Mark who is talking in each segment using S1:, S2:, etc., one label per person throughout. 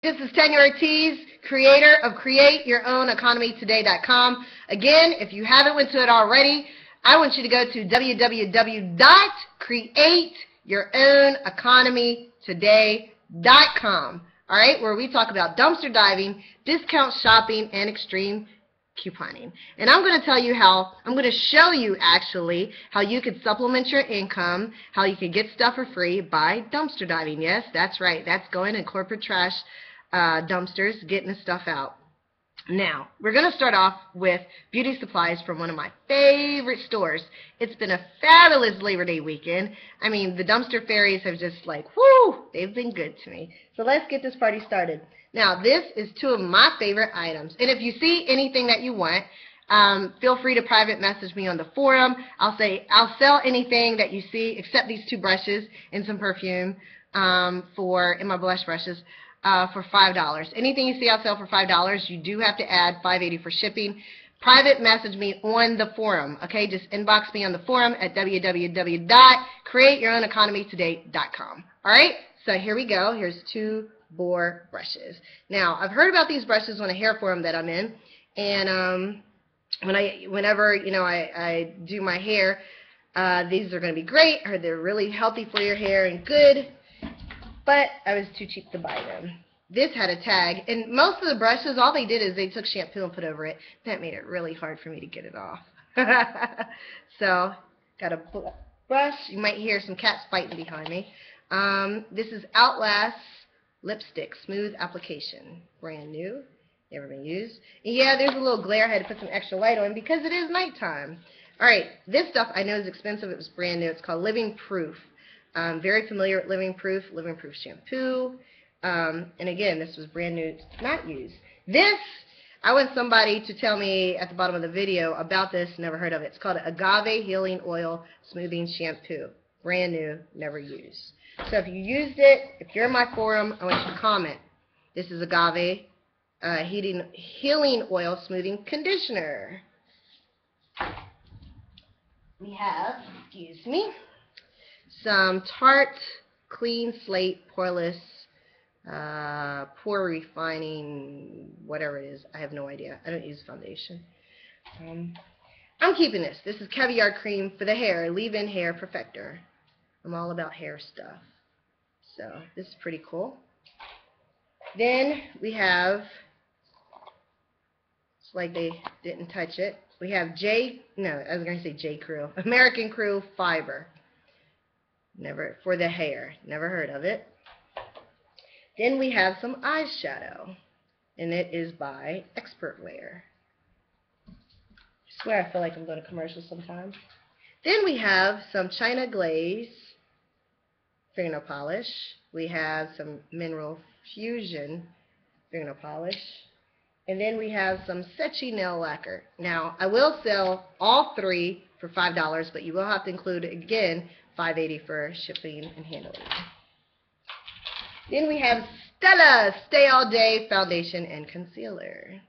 S1: This is Tanya Ortiz, creator of CreateYourOwnEconomyToday.com. Again, if you haven't went to it already, I want you to go to www.CreateYourOwnEconomyToday.com. All right, where we talk about dumpster diving, discount shopping, and extreme couponing. And I'm going to tell you how, I'm going to show you actually how you could supplement your income, how you could get stuff for free by dumpster diving. Yes, that's right. That's going in corporate trash dumpsters, getting the stuff out. Now, we're going to start off with beauty supplies from one of my favorite stores. It's been a fabulous Labor Day weekend. I mean, the dumpster fairies have just whoo, they've been good to me. So let's get this party started. Now, this is two of my favorite items. And if you see anything that you want, feel free to private message me on the forum. I'll sell anything that you see except these two brushes and some perfume in my blush brushes. For $5. Anything you see I'll sell for $5. You do have to add $5.80 for shipping. Private message me on the forum. Okay, just inbox me on the forum at www.createyourownEconomyToday.com. All right, so here we go. Here's two Boar brushes. Now, I've heard about these brushes on a hair forum that I'm in, and whenever I do my hair, these are going to be great. I heard they're really healthy for your hair and good. But I was too cheap to buy them. This had a tag, and most of the brushes, all they did is they took shampoo and put over it. That made it really hard for me to get it off. So, got a brush. You might hear some cats fighting behind me. This is Outlast Lipstick Smooth Application. Brand new. Never been used. And yeah, there's a little glare. I had to put some extra light on because it is nighttime. Alright, this stuff I know is expensive. It was brand new. It's called Living Proof. I'm very familiar with Living Proof shampoo, and again, this was brand new, not used. This, I want somebody to tell me at the bottom of the video about this, never heard of it. It's called Agave Healing Oil Smoothing Shampoo, brand new, never used. So if you used it, if you're in my forum, I want you to comment. This is Agave Healing Oil Smoothing Conditioner. We have, excuse me, some Tarte Clean Slate Poreless Pore Refining, whatever it is. I have no idea. I don't use foundation. I'm keeping this. This is Caviar Cream for the hair, leave-in hair perfector. I'm all about hair stuff. So this is pretty cool. Then we have, it's like they didn't touch it. We have J Crew, American Crew Fiber. Never, for the hair. Never heard of it. Then we have some eyeshadow, and it is by Expert Wear. I swear I feel like I'm going to commercial sometimes. Then we have some China Glaze fingernail polish. We have some Mineral Fusion fingernail polish. And then we have some Sechi nail lacquer. Now, I will sell all three for $5, but you will have to include, again, $5.80 for shipping and handling. Then we have Stella Stay All Day Foundation and Concealer.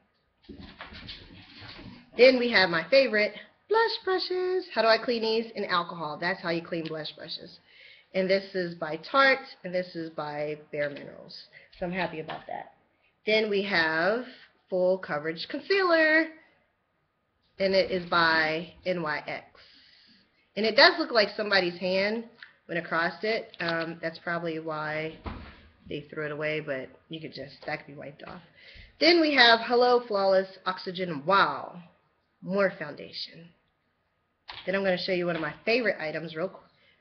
S1: Then we have my favorite, blush brushes. How do I clean these? In alcohol. That's how you clean blush brushes. And this is by Tarte, and this is by Bare Minerals. So I'm happy about that. Then we have Full Coverage Concealer, and it is by NYX. And it does look like somebody's hand went across it. That's probably why they threw it away, but you could just, that could be wiped off. Then we have Hello Flawless Oxygen Wow, more foundation. Then I'm going to show you one of my favorite items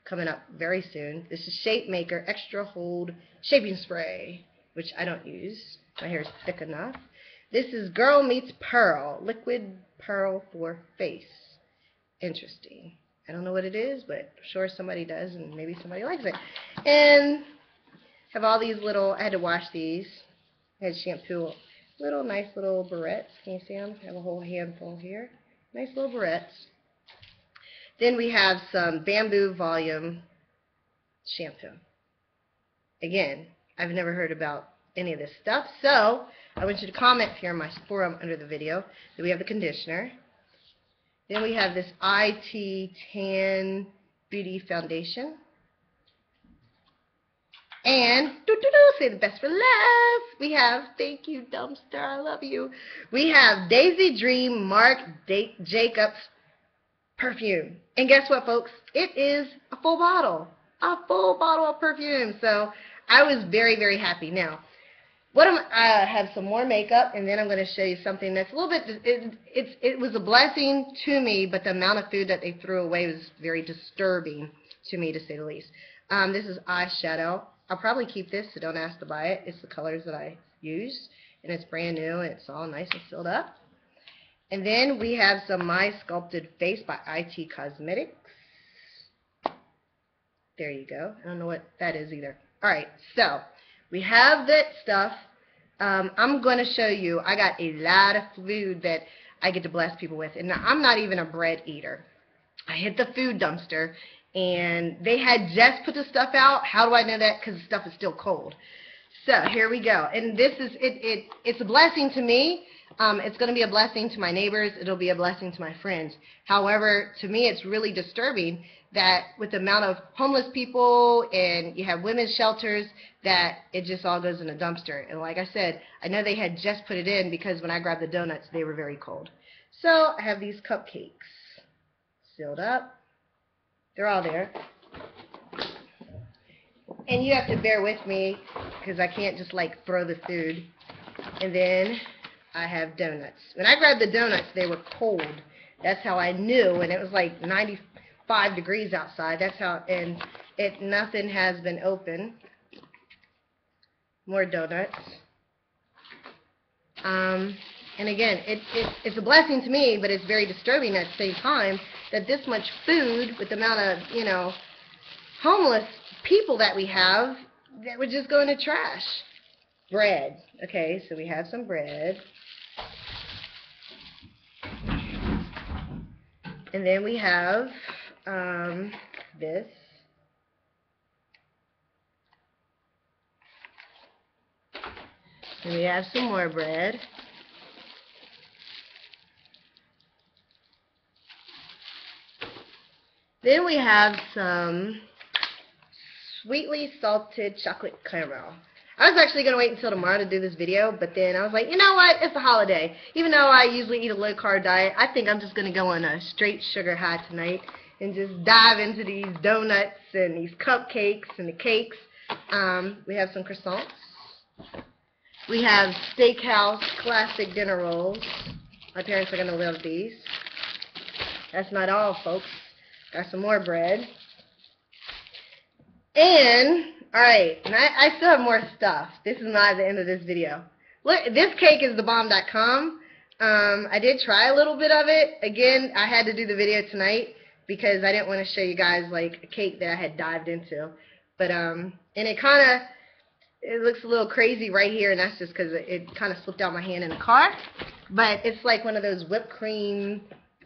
S1: coming up very soon. This is Shape Maker Extra Hold Shaping Spray, which I don't use. My hair is thick enough. This is Girl Meets Pearl, Liquid Pearl for Face. Interesting. I don't know what it is, but I'm sure somebody does, and maybe somebody likes it. And have all these little, I had to wash these. I had shampoo, nice little barrettes. Can you see them? I have a whole handful here. Nice little barrettes. Then we have some Bamboo Volume shampoo. Again, I've never heard about any of this stuff, so I want you to comment here on my forum under the video. Then we have the conditioner. Then we have this IT Tan Beauty Foundation. And doo-doo-doo, say the best for last. We have, thank you, Dumpster, I love you. We have Daisy Dream Marc Jacobs perfume. And guess what, folks? It is a full bottle of perfume. So I was very, very happy. Now, I have some more makeup, and then I'm going to show you something that's a little bit, it was a blessing to me, but the amount of food that they threw away was very disturbing to me, to say the least. This is eyeshadow. I'll probably keep this, so don't ask to buy it. It's the colors that I use, and it's brand new, and it's all nice and filled up. And then we have some My Sculpted Face by IT Cosmetics. There you go. I don't know what that is either. Alright, so we have that stuff. I'm going to show you, I got a lot of food that I get to bless people with. And I'm not even a bread eater. I hit the food dumpster, and they had just put the stuff out. How do I know that? Because the stuff is still cold. So here we go. And this is, it's a blessing to me. It's going to be a blessing to my neighbors. It'll be a blessing to my friends. However, to me, it's really disturbing that with the amount of homeless people and you have women's shelters, that it just all goes in a dumpster. And like I said, I know they had just put it in because when I grabbed the donuts, they were very cold. So I have these cupcakes sealed up. They're all there. And you have to bear with me because I can't just like throw the food. And then I have donuts. When I grabbed the donuts, they were cold. That's how I knew. And it was like 95 degrees outside. That's how, and nothing has been open. More donuts. And again, it's a blessing to me, but it's very disturbing at the same time that this much food, with the amount of, you know, homeless people that we have, that would just go in the trash. Bread. Okay, so we have some bread. And then we have this. And we have some more bread. Then we have some sweetly salted chocolate caramel. I was actually going to wait until tomorrow to do this video, but then I was like, you know what, it's a holiday. Even though I usually eat a low-carb diet, I think I'm just going to go on a straight sugar high tonight and just dive into these donuts and these cupcakes and the cakes. We have some croissants. We have Steakhouse Classic Dinner Rolls. My parents are going to love these. That's not all, folks. Got some more bread. And, alright, and I still have more stuff. This is not the end of this video. Look, this cake is thebomb.com. I did try a little bit of it. Again, I had to do the video tonight because I didn't want to show you guys, like, a cake that I had dived into. But, and it looks a little crazy right here, and that's just because it kind of slipped out my hand in the car. But it's like one of those whipped cream,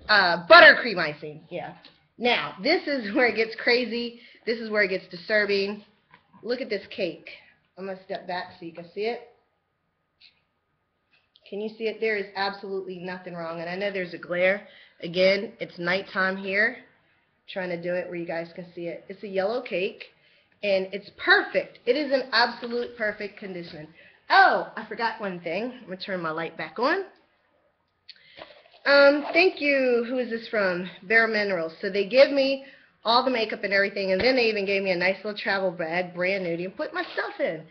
S1: buttercream icing, yeah. Now, this is where it gets crazy. This is where it gets disturbing. Look at this cake. I'm going to step back so you can see it. Can you see it? There is absolutely nothing wrong. And I know there's a glare. Again, it's nighttime here. I'm trying to do it where you guys can see it. It's a yellow cake. And it's perfect. It is in absolute perfect condition. Oh, I forgot one thing. I'm going to turn my light back on. Thank you. Who is this from? Bare Minerals. So they give me all the makeup and everything, and then they even gave me a nice little travel bag, brand new, to put my stuff in.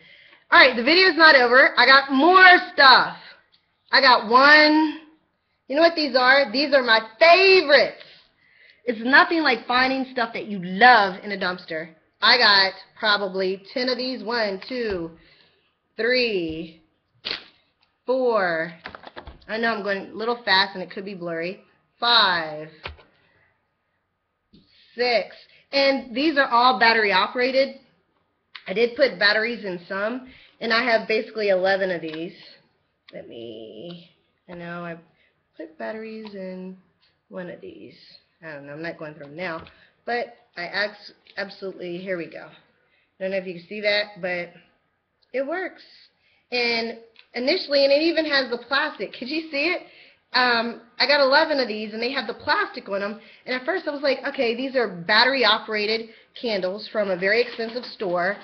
S1: Alright, the video's not over. I got more stuff. I got one. You know what these are? These are my favorites. It's nothing like finding stuff that you love in a dumpster. I got probably 10 of these. 1, 2, 3, 4. I know I'm going a little fast and it could be blurry. 5, 6. And these are all battery operated. I did put batteries in some, and I have basically 11 of these. I know I put batteries in one of these. I don't know, I'm not going through them now. But I absolutely, here we go. I don't know if you can see that, but it works. And initially, and it even has the plastic. Could you see it? I got 11 of these, and they have the plastic on them. And at first I was like, okay, these are battery-operated candles from a very expensive store.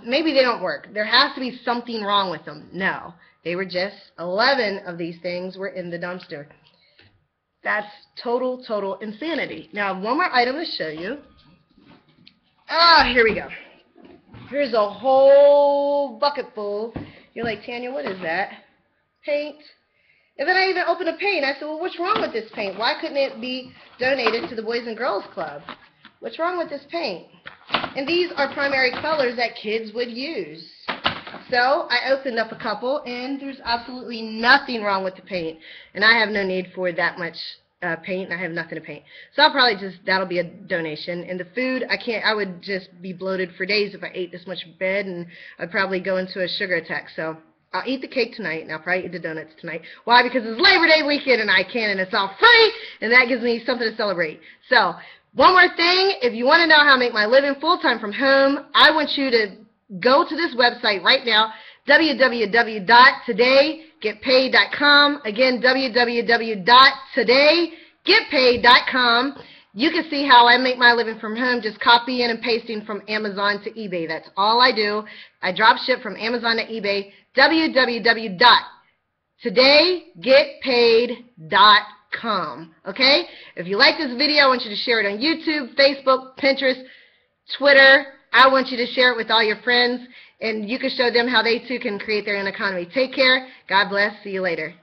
S1: maybe they don't work. There has to be something wrong with them. No, they were just 11 of these things were in the dumpster. That's total insanity. Now, I have one more item to show you. Here we go. Here's a whole bucket full. You're like, Tanya, what is that? Paint. And then I even opened a paint. I said, well, what's wrong with this paint? Why couldn't it be donated to the Boys and Girls Club? What's wrong with this paint? And these are primary colors that kids would use. So I opened up a couple, and there's absolutely nothing wrong with the paint. And I have no need for that much paint, and I have nothing to paint. So I'll probably that'll be a donation. And the food, I would just be bloated for days if I ate this much bread, and I'd probably go into a sugar attack. So I'll eat the cake tonight, and I'll probably eat the donuts tonight. Why? Because it's Labor Day weekend, and I can, and it's all free, and that gives me something to celebrate. So one more thing, if you want to know how to make my living full-time from home, I want you to go to this website right now, www.todaygetpaid.com. Again, www.todaygetpaid.com. You can see how I make my living from home, just copying and pasting from Amazon to eBay. That's all I do. I drop ship from Amazon to eBay. www.todaygetpaid.com. Okay? If you like this video, I want you to share it on YouTube, Facebook, Pinterest, Twitter. I want you to share it with all your friends, and you can show them how they too can create their own economy. Take care. God bless. See you later.